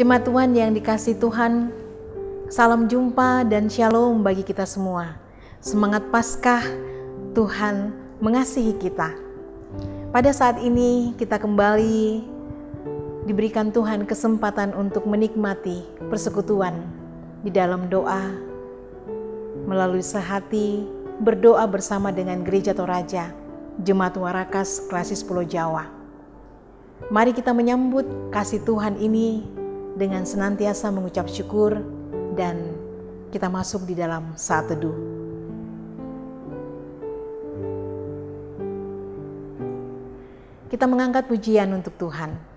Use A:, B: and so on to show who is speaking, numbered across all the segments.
A: Jemaat Tuhan yang dikasihi Tuhan, salam jumpa dan shalom bagi kita semua. Semangat Paskah, Tuhan mengasihi kita. Pada saat ini kita kembali diberikan Tuhan kesempatan untuk menikmati persekutuan di dalam doa, melalui sehati berdoa bersama dengan Gereja Toraja, Jemaat Warakas Klasis Pulau Jawa. Mari kita menyambut kasih Tuhan ini dengan senantiasa mengucap syukur dan kita masuk di dalam saat teduh. Kita mengangkat pujian untuk Tuhan.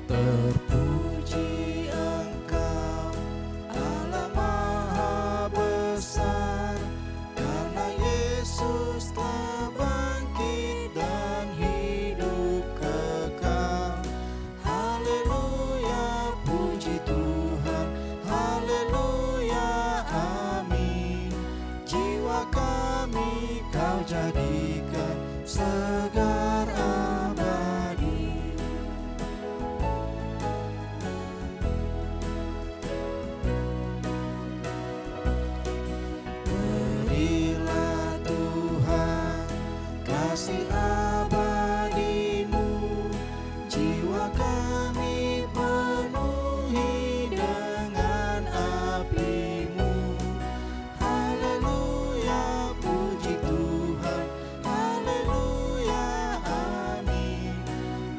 B: Terpuji Engkau, Allah Maha Besar, karena Yesus telah bangkit dan hidup kekal. Haleluya, puji Tuhan, haleluya, amin. Jiwa kami Kau jadikan segar abadi. Berilah Tuhan kasih abadi-Mu, jiwa kami penuhi dengan api-Mu. Haleluya, puji Tuhan, haleluya, amin.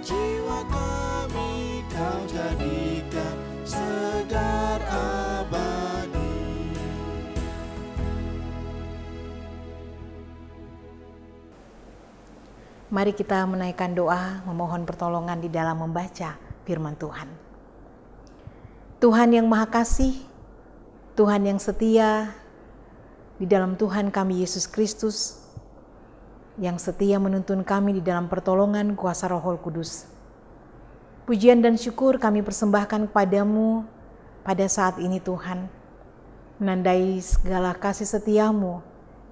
B: Jiwa kami Kau jadikan segar abadi.
A: Mari kita menaikkan doa, memohon pertolongan di dalam membaca firman Tuhan. Tuhan yang Maha Kasih, Tuhan yang setia, di dalam Tuhan kami Yesus Kristus, yang setia menuntun kami di dalam pertolongan kuasa Roh Kudus. Pujian dan syukur kami persembahkan kepadamu pada saat ini Tuhan, menandai segala kasih setia-Mu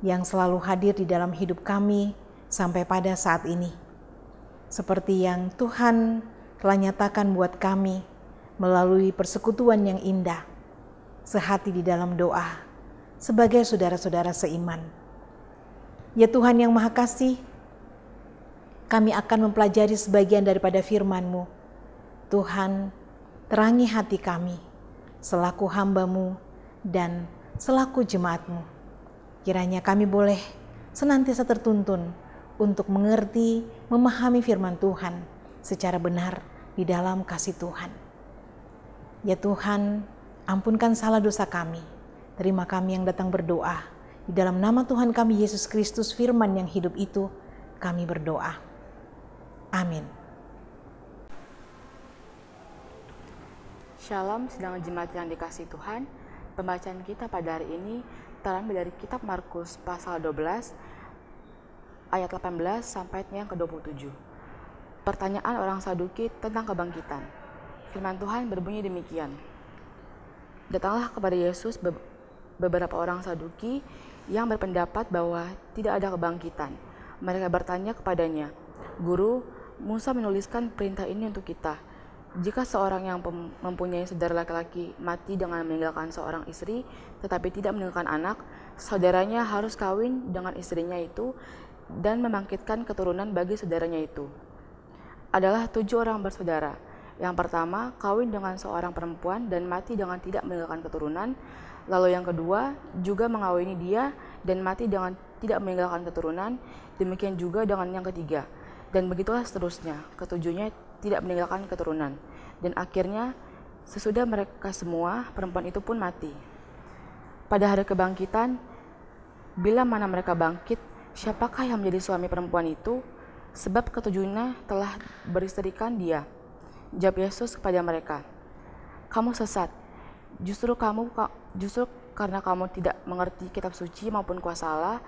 A: yang selalu hadir di dalam hidup kami sampai pada saat ini. Seperti yang Tuhan telah nyatakan buat kami melalui persekutuan yang indah, sehati di dalam doa, sebagai saudara-saudara seiman. Ya Tuhan yang Maha Kasih, kami akan mempelajari sebagian daripada firman-Mu. Tuhan, terangi hati kami, selaku hamba-Mu dan selaku jemaat-Mu. Kiranya kami boleh senantiasa tertuntun untuk mengerti, memahami firman Tuhan secara benar di dalam kasih Tuhan. Ya Tuhan, ampunkan salah dosa kami. Terima kami yang datang berdoa. Di dalam nama Tuhan kami Yesus Kristus, firman yang hidup itu, kami berdoa. Amin.
C: Shalom, sedang jemaat yang dikasihi Tuhan. Pembacaan kita pada hari ini terambil dari kitab Markus pasal 12 ayat 18 sampai yang ke-27. Pertanyaan orang Saduki tentang kebangkitan. Firman Tuhan berbunyi demikian. Datanglah kepada Yesus beberapa orang Saduki yang berpendapat bahwa tidak ada kebangkitan. Mereka bertanya kepadanya, "Guru, Musa menuliskan perintah ini untuk kita. Jika seorang yang mempunyai saudara laki-laki mati dengan meninggalkan seorang istri, tetapi tidak meninggalkan anak, saudaranya harus kawin dengan istrinya itu dan membangkitkan keturunan bagi saudaranya itu. Adalah 7 orang bersaudara. Yang pertama, kawin dengan seorang perempuan dan mati dengan tidak meninggalkan keturunan. Lalu yang kedua, juga mengawini dia dan mati dengan tidak meninggalkan keturunan. Demikian juga dengan yang ketiga. Dan begitulah seterusnya, ketujuhnya tidak meninggalkan keturunan. Dan akhirnya, sesudah mereka semua, perempuan itu pun mati. Pada hari kebangkitan, bila mana mereka bangkit, siapakah yang menjadi suami perempuan itu? Sebab ketujuhnya telah beristrikan dia. Jawab Yesus kepada mereka, "Kamu sesat. Justru karena kamu tidak mengerti kitab suci maupun kuasa Allah,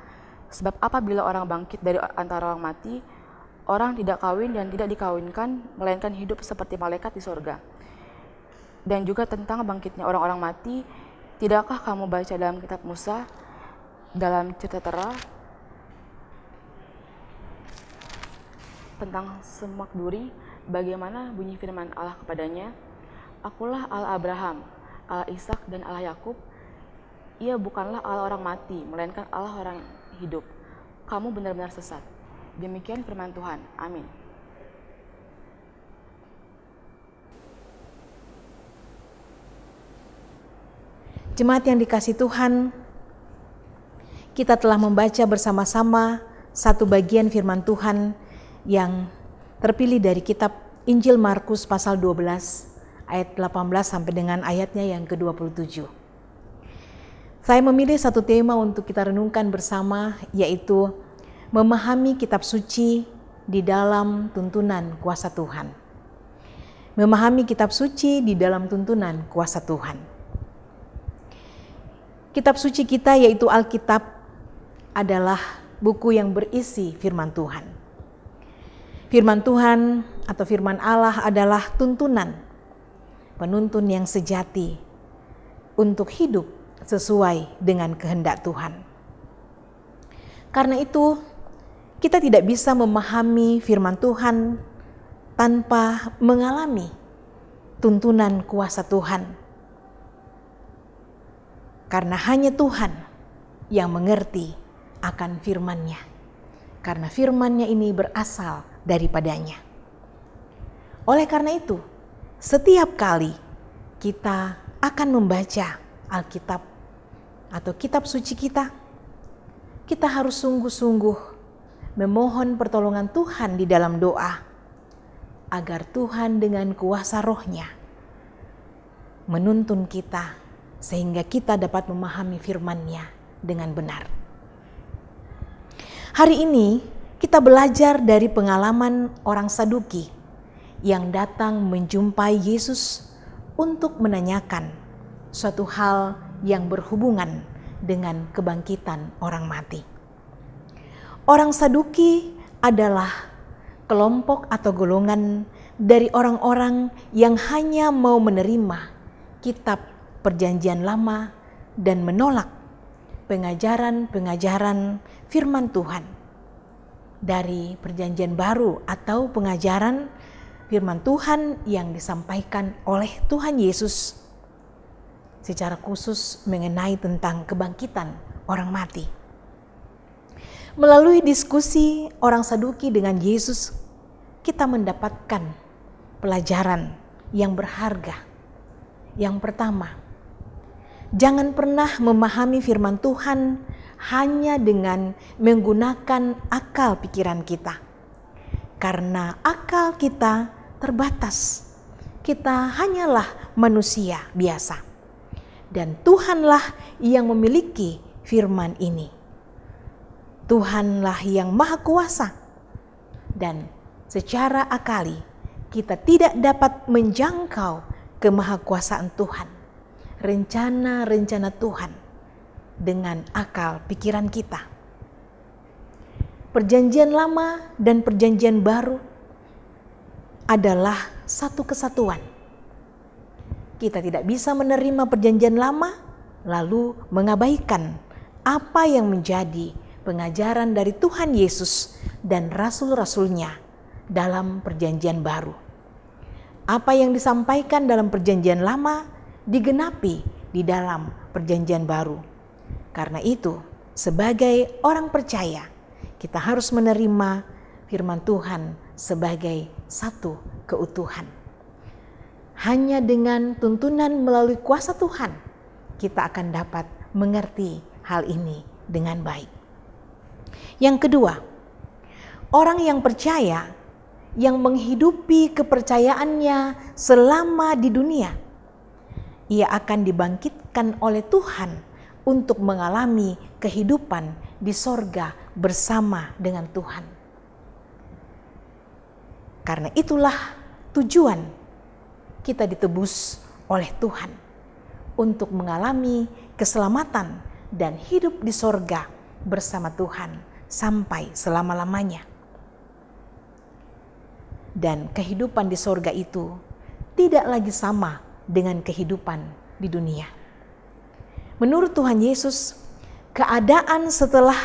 C: sebab apabila orang bangkit dari antara orang mati, orang tidak kawin dan tidak dikawinkan, melainkan hidup seperti malaikat di sorga. Dan juga tentang bangkitnya orang-orang mati, tidakkah kamu baca dalam kitab Musa, dalam cerita Tera, tentang semak duri, bagaimana bunyi firman Allah kepadanya, "Akulah Allah Abraham, Allah Ishak dan Allah Yakub." Ia bukanlah Allah orang mati, melainkan Allah orang hidup. Kamu benar-benar sesat. Demikian firman Tuhan. Amin.
A: Jemaat yang dikasihi Tuhan, kita telah membaca bersama-sama satu bagian firman Tuhan yang terpilih dari kitab Injil Markus pasal 12 ayat 18 sampai dengan ayatnya yang ke-27. Saya memilih satu tema untuk kita renungkan bersama, yaitu memahami kitab suci di dalam tuntunan kuasa Tuhan. Memahami kitab suci di dalam tuntunan kuasa Tuhan. Kitab suci kita yaitu Alkitab adalah buku yang berisi firman Tuhan. Firman Tuhan atau firman Allah adalah tuntunan, penuntun yang sejati untuk hidup sesuai dengan kehendak Tuhan. Karena itu, kita tidak bisa memahami firman Tuhan tanpa mengalami tuntunan kuasa Tuhan. Karena hanya Tuhan yang mengerti akan firman-Nya. Karena firman-Nya ini berasal daripadanya. Oleh karena itu, setiap kali kita akan membaca Alkitab atau kitab suci kita harus sungguh-sungguh memohon pertolongan Tuhan di dalam doa, agar Tuhan dengan kuasa Roh-Nya menuntun kita sehingga kita dapat memahami firman-Nya dengan benar. Hari ini kita belajar dari pengalaman orang Saduki yang datang menjumpai Yesus untuk menanyakan suatu hal yang berhubungan dengan kebangkitan orang mati. Orang Saduki adalah kelompok atau golongan dari orang-orang yang hanya mau menerima kitab Perjanjian Lama dan menolak pengajaran-pengajaran firman Tuhan dari Perjanjian Baru atau pengajaran firman Tuhan yang disampaikan oleh Tuhan Yesus secara khusus mengenai tentang kebangkitan orang mati. Melalui diskusi orang Saduki dengan Yesus, kita mendapatkan pelajaran yang berharga. Yang pertama, jangan pernah memahami firman Tuhan hanya dengan menggunakan akal pikiran kita. Karena akal kita terbatas. Kita hanyalah manusia biasa. Dan Tuhanlah yang memiliki firman ini. Tuhanlah yang maha kuasa. Dan secara akali kita tidak dapat menjangkau kemahakuasaan Tuhan. Rencana-rencana Tuhan dengan akal pikiran kita. Perjanjian Lama dan Perjanjian Baru adalah satu kesatuan. Kita tidak bisa menerima Perjanjian Lama lalu mengabaikan apa yang menjadi pengajaran dari Tuhan Yesus dan rasul-rasulnya dalam Perjanjian Baru. Apa yang disampaikan dalam Perjanjian Lama digenapi di dalam Perjanjian Baru. Karena itu, sebagai orang percaya, kita harus menerima firman Tuhan sebagai satu keutuhan. Hanya dengan tuntunan melalui kuasa Tuhan, kita akan dapat mengerti hal ini dengan baik. Yang kedua, orang yang percaya, yang menghidupi kepercayaannya selama di dunia, ia akan dibangkitkan oleh Tuhan untuk mengalami kehidupan di sorga bersama dengan Tuhan. Karena itulah tujuan kita ditebus oleh Tuhan, untuk mengalami keselamatan dan hidup di sorga bersama Tuhan sampai selama-lamanya. Dan kehidupan di sorga itu tidak lagi sama dengan kehidupan di dunia. Menurut Tuhan Yesus, keadaan setelah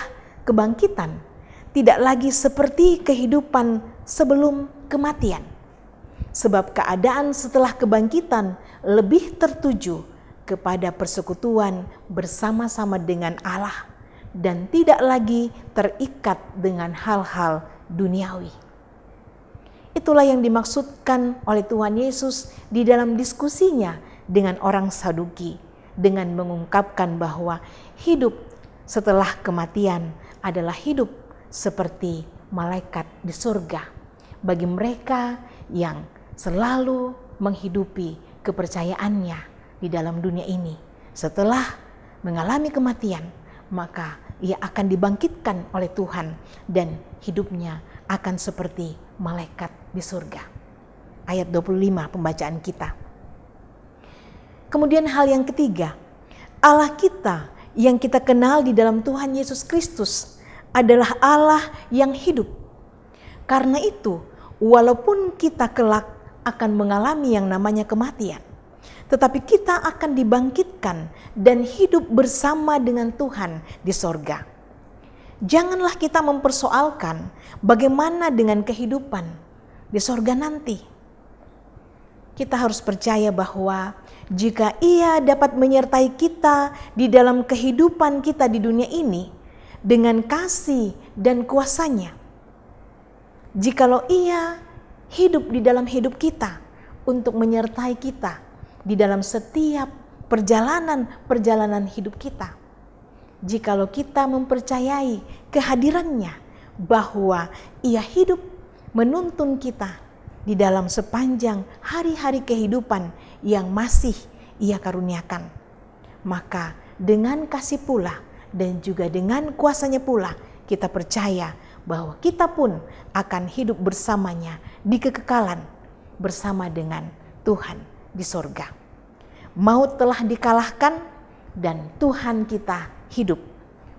A: kebangkitan tidak lagi seperti kehidupan sebelum kematian. Sebab keadaan setelah kebangkitan lebih tertuju kepada persekutuan bersama-sama dengan Allah dan tidak lagi terikat dengan hal-hal duniawi. Itulah yang dimaksudkan oleh Tuhan Yesus di dalam diskusinya dengan orang Saduki dengan mengungkapkan bahwa hidup setelah kematian adalah hidup seperti malaikat di surga bagi mereka yang selalu menghidupi kepercayaannya di dalam dunia ini. Setelah mengalami kematian, maka ia akan dibangkitkan oleh Tuhan dan hidupnya akan seperti malaikat di surga. Ayat 25 pembacaan kita. Kemudian hal yang ketiga, Allah kita yang kita kenal di dalam Tuhan Yesus Kristus adalah Allah yang hidup. Karena itu, walaupun kita kelak akan mengalami yang namanya kematian, tetapi kita akan dibangkitkan dan hidup bersama dengan Tuhan di sorga. Janganlah kita mempersoalkan bagaimana dengan kehidupan di sorga nanti. Kita harus percaya bahwa jika Ia dapat menyertai kita di dalam kehidupan kita di dunia ini dengan kasih dan kuasa-Nya, jikalau Ia hidup di dalam hidup kita untuk menyertai kita di dalam setiap perjalanan hidup kita, jikalau kita mempercayai kehadiran-Nya bahwa Ia hidup menuntun kita di dalam sepanjang hari-hari kehidupan yang masih Ia karuniakan, maka dengan kasih pula dan juga dengan kuasa-Nya pula kita percaya bahwa kita pun akan hidup bersamanya di kekekalan bersama dengan Tuhan di sorga. Maut telah dikalahkan dan Tuhan kita hidup.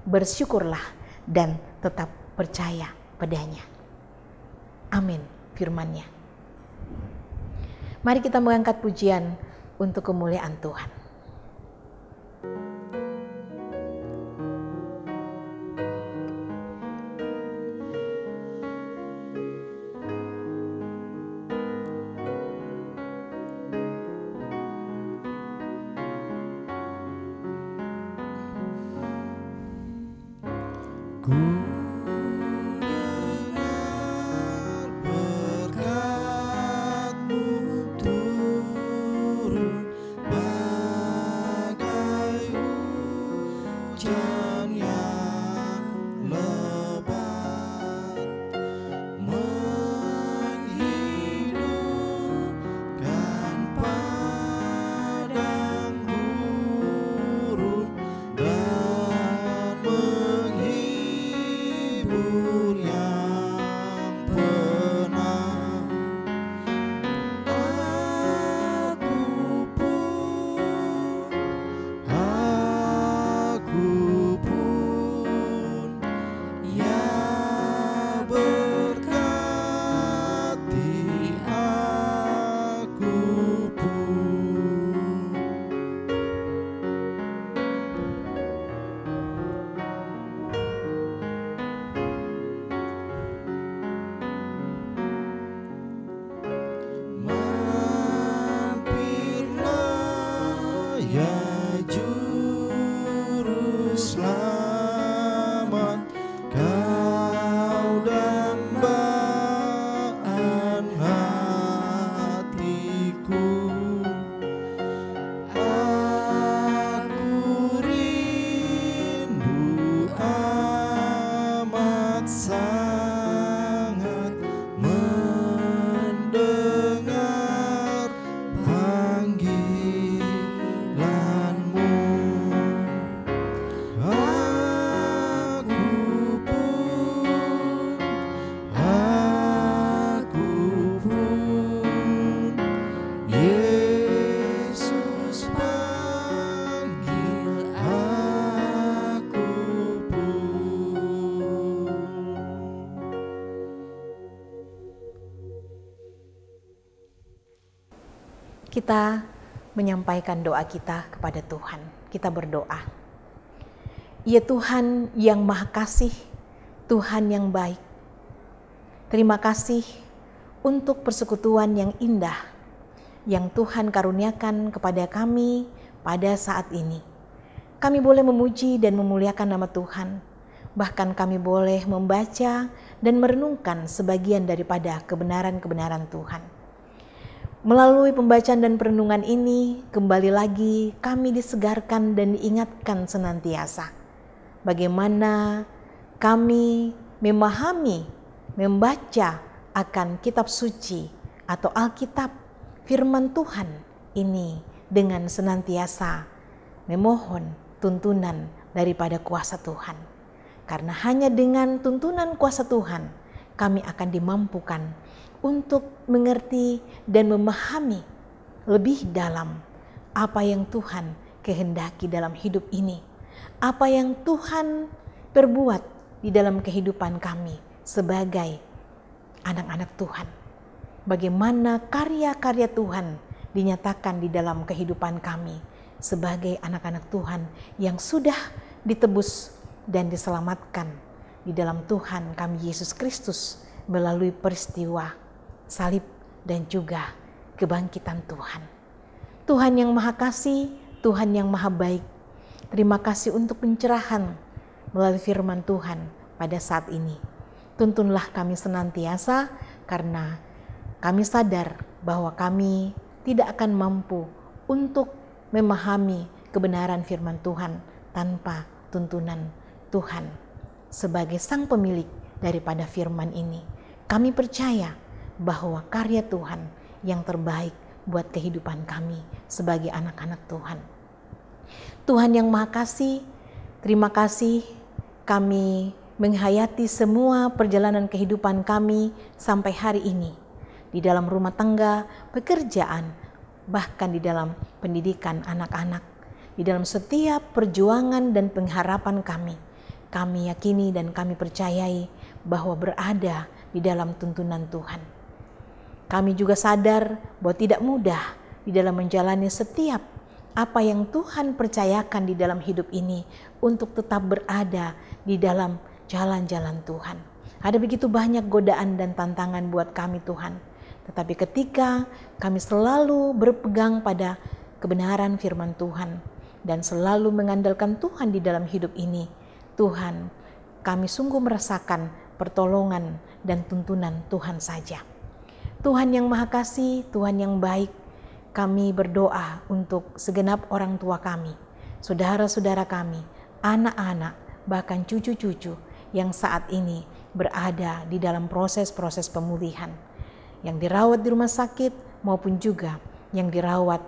A: Bersyukurlah dan tetap percaya padanya. Amin firman-Nya. Mari kita mengangkat pujian untuk kemuliaan Tuhan.
B: Ku dengar berkat-Mu turun bagai hujan yang lebat, menghidupkan padang gurun dan menghibur yang penat. Aku
A: kita menyampaikan doa kita kepada Tuhan. Kita berdoa. Ya Tuhan yang Maha Kasih, Tuhan yang baik. Terima kasih untuk persekutuan yang indah yang Tuhan karuniakan kepada kami pada saat ini. Kami boleh memuji dan memuliakan nama Tuhan. Bahkan kami boleh membaca dan merenungkan sebagian daripada kebenaran-kebenaran Tuhan. Melalui pembacaan dan perenungan ini, kembali lagi kami disegarkan dan diingatkan senantiasa bagaimana kami memahami, membaca akan kitab suci atau Alkitab, firman Tuhan ini dengan senantiasa memohon tuntunan daripada kuasa Tuhan. Karena hanya dengan tuntunan kuasa Tuhan, kami akan dimampukan untuk mengerti dan memahami lebih dalam apa yang Tuhan kehendaki dalam hidup ini. Apa yang Tuhan perbuat di dalam kehidupan kami sebagai anak-anak Tuhan. Bagaimana karya-karya Tuhan dinyatakan di dalam kehidupan kami sebagai anak-anak Tuhan yang sudah ditebus dan diselamatkan di dalam Tuhan kami Yesus Kristus melalui peristiwa salib dan juga kebangkitan Tuhan. Tuhan yang Maha Kasih, Tuhan yang Maha Baik, terima kasih untuk pencerahan melalui firman Tuhan pada saat ini. Tuntunlah kami senantiasa karena kami sadar bahwa kami tidak akan mampu untuk memahami kebenaran firman Tuhan tanpa tuntunan Tuhan sebagai sang pemilik daripada firman ini. Kami percaya bahwa karya Tuhan yang terbaik buat kehidupan kami sebagai anak-anak Tuhan. Tuhan yang Maha Kasih, terima kasih kami menghayati semua perjalanan kehidupan kami sampai hari ini. Di dalam rumah tangga, pekerjaan, bahkan di dalam pendidikan anak-anak. Di dalam setiap perjuangan dan pengharapan kami yakini dan kami percayai bahwa berada di dalam tuntunan Tuhan. Kami juga sadar bahwa tidak mudah di dalam menjalani setiap apa yang Tuhan percayakan di dalam hidup ini untuk tetap berada di dalam jalan-jalan Tuhan. Ada begitu banyak godaan dan tantangan buat kami Tuhan. Tetapi ketika kami selalu berpegang pada kebenaran firman Tuhan dan selalu mengandalkan Tuhan di dalam hidup ini, Tuhan, kami sungguh merasakan pertolongan dan tuntunan Tuhan saja. Tuhan yang Maha Kasih, Tuhan yang baik, kami berdoa untuk segenap orang tua kami, saudara-saudara kami, anak-anak, bahkan cucu-cucu yang saat ini berada di dalam proses-proses pemulihan, yang dirawat di rumah sakit maupun juga yang dirawat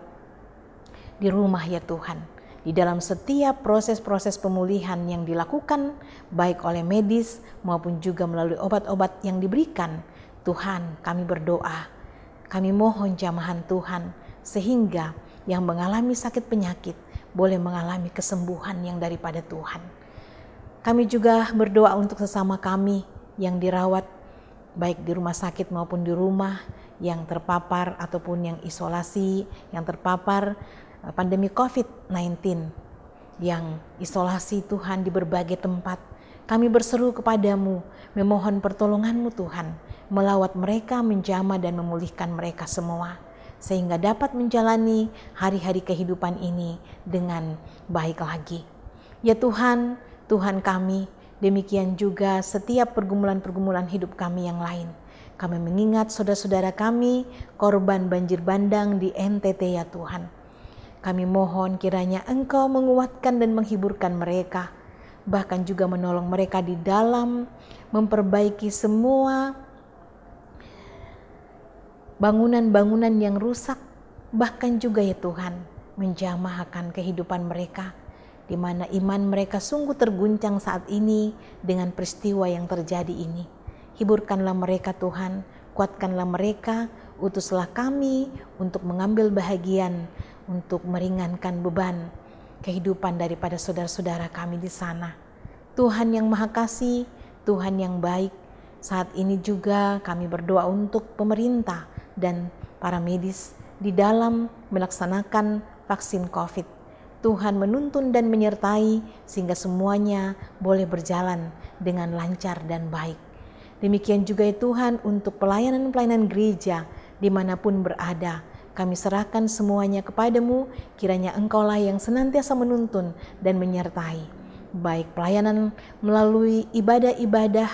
A: di rumah ya Tuhan. Di dalam setiap proses-proses pemulihan yang dilakukan baik oleh medis maupun juga melalui obat-obat yang diberikan, Tuhan, kami berdoa, kami mohon jamahan Tuhan sehingga yang mengalami sakit penyakit boleh mengalami kesembuhan yang daripada Tuhan. Kami juga berdoa untuk sesama kami yang dirawat baik di rumah sakit maupun di rumah, yang terpapar ataupun yang isolasi, yang terpapar pandemi COVID-19, yang isolasi Tuhan di berbagai tempat. Kami berseru kepadamu, memohon pertolonganmu Tuhan, melawat mereka, menjamah dan memulihkan mereka semua, sehingga dapat menjalani hari-hari kehidupan ini dengan baik lagi. Ya Tuhan, Tuhan kami, demikian juga setiap pergumulan-pergumulan hidup kami yang lain. Kami mengingat saudara-saudara kami korban banjir bandang di NTT ya Tuhan. Kami mohon kiranya Engkau menguatkan dan menghiburkan mereka, bahkan juga menolong mereka di dalam memperbaiki semua bangunan-bangunan yang rusak, bahkan juga ya Tuhan menjamah akan kehidupan mereka, di mana iman mereka sungguh terguncang saat ini dengan peristiwa yang terjadi ini. Hiburkanlah mereka Tuhan, kuatkanlah mereka, utuslah kami untuk mengambil bahagian, untuk meringankan beban kehidupan daripada saudara-saudara kami di sana. Tuhan yang Maha Kasih, Tuhan yang baik, saat ini juga kami berdoa untuk pemerintah dan para medis di dalam melaksanakan vaksin COVID. Tuhan menuntun dan menyertai sehingga semuanya boleh berjalan dengan lancar dan baik. Demikian juga ya Tuhan untuk pelayanan-pelayanan gereja dimanapun berada. Kami serahkan semuanya kepadamu, kiranya Engkaulah yang senantiasa menuntun dan menyertai. Baik pelayanan melalui ibadah-ibadah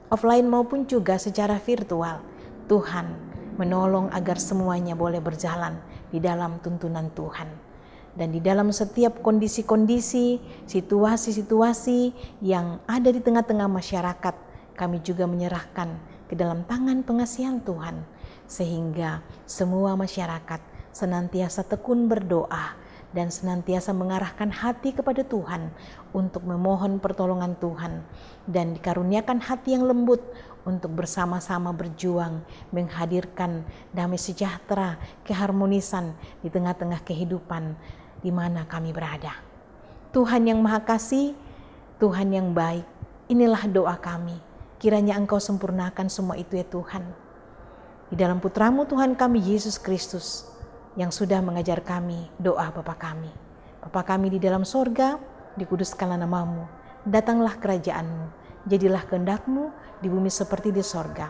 A: offline maupun juga secara virtual. Tuhan menolong agar semuanya boleh berjalan di dalam tuntunan Tuhan. Dan di dalam setiap kondisi-kondisi, situasi-situasi yang ada di tengah-tengah masyarakat, kami juga menyerahkan ke dalam tangan pengasihan Tuhan, sehingga semua masyarakat senantiasa tekun berdoa dan senantiasa mengarahkan hati kepada Tuhan untuk memohon pertolongan Tuhan dan dikaruniakan hati yang lembut untuk bersama-sama berjuang menghadirkan damai sejahtera, keharmonisan di tengah-tengah kehidupan di mana kami berada. Tuhan yang Maha Kasih, Tuhan yang baik, inilah doa kami. Kiranya Engkau sempurnakan semua itu ya Tuhan. Di dalam Putramu Tuhan kami Yesus Kristus yang sudah mengajar kami doa Bapa kami. Bapa kami di dalam sorga, dikuduskanlah namamu, datanglah kerajaan-Mu, jadilah kehendak-Mu di bumi seperti di sorga.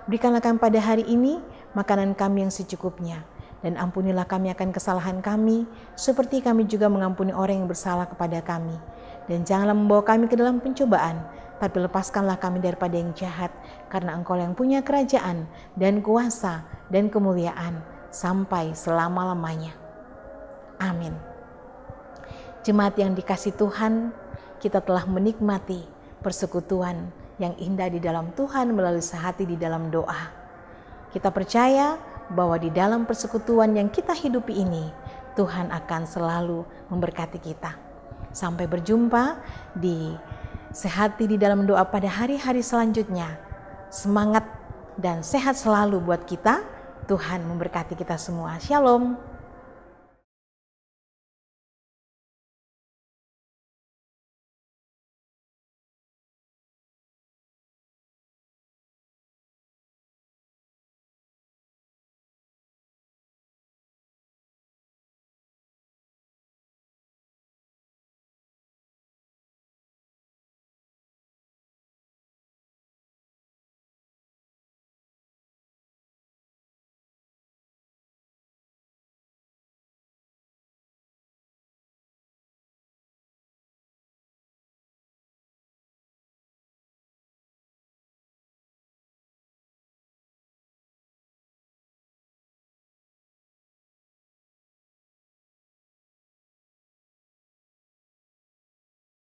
A: Berikanlah kami pada hari ini makanan kami yang secukupnya, dan ampunilah kami akan kesalahan kami, seperti kami juga mengampuni orang yang bersalah kepada kami. Dan janganlah membawa kami ke dalam pencobaan, tapi lepaskanlah kami daripada yang jahat, karena Engkau yang punya kerajaan dan kuasa dan kemuliaan sampai selama-lamanya. Amin. Jemaat yang dikasihi Tuhan, kita telah menikmati persekutuan yang indah di dalam Tuhan melalui sehati di dalam doa. Kita percaya bahwa di dalam persekutuan yang kita hidupi ini, Tuhan akan selalu memberkati kita. Sampai berjumpa di sehati di dalam doa pada hari-hari selanjutnya. Semangat dan sehat selalu buat kita. Tuhan memberkati kita semua. Shalom.